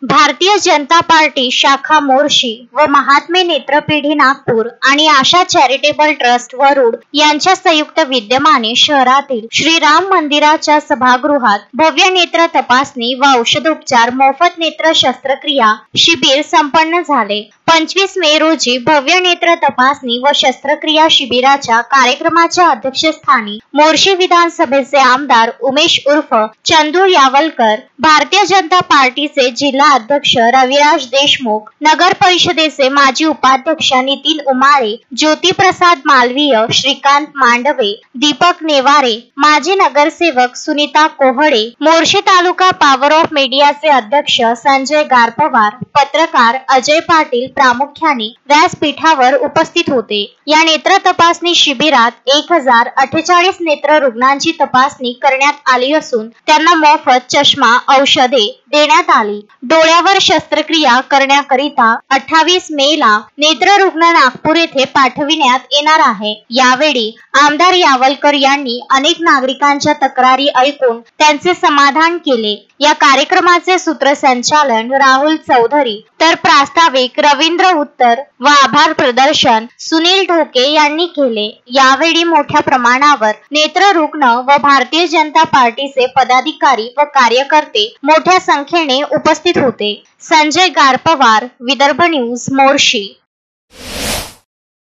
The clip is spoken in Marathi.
भारतीय जनता पार्टी शाखा मोर्शी व महात्मे नेत्रपेढी नागपूर आणि आशा चॅरिटेबल ट्रस्ट वरुड यांच्या संयुक्त विद्यमाने शहरातील श्रीराम मंदिराच्या सभागृहात भव्य नेत्र तपासणी व औषधोपचार मोफत नेत्र शस्त्रक्रिया शिबिर संपन्न झाले। 25 मे रोजी भव्य नेत्र तपासणी व शस्त्रक्रिया शिबिराच्या कार्यक्रमाच्या अध्यक्षस्थानी मोर्शी विधानसभेचे आमदार उमेश उर्फ चंदू यावलकर, भारतीय जनता पार्टीचे जिल्हा अध्यक्ष रविराज देशमुख, नगर परिषदेचे माजी उपाध्यक्ष नितीन उमाळे, ज्योतिप्रसाद मालवीय, श्रीकांत मांडवे, दीपक नेवारे, माजी नगरसेवक सुनीता कोहड़े, मोर्शी तालुका पॉवर ऑफ मीडियाचे अध्यक्ष संजय गारपवार, पत्रकार अजय पाटील प्रामुख्याने व्यासपीठावर उपस्थित होते। या नेत्र तपासणी शिबिरात 1048 नेत्र रुग्णांची तपासणी करण्यात आली असून त्यांना मोफत चष्मा औषधे देण्यात आली। डोळ्यावर शस्त्रक्रिया करण्याकरिता 28 मे ला नेत्र रुग्ण नागपूर येथे पाठविण्यात येणार आहे। यावेळी आमदार यावलकर यांनी अनेक नागरिकांच्या तक्रारी ऐकून त्यांचे समाधान केले। या कार्यक्रमाचे सूत्रसंचालन राहुल चौधरी तर प्रास्ताविक रवींद्र उत्तर व आभार प्रदर्शन सुनील ढोके यांनी केले। यावेळी मोठ्या प्रमाणावर नेत्र रुग्ण व भारतीय जनता पार्टीचे पदाधिकारी व कार्यकर्ते मोठ्या संख्येने उपस्थित होते। संजय गारपवार, विदर्भ न्यूज, मोर्शी।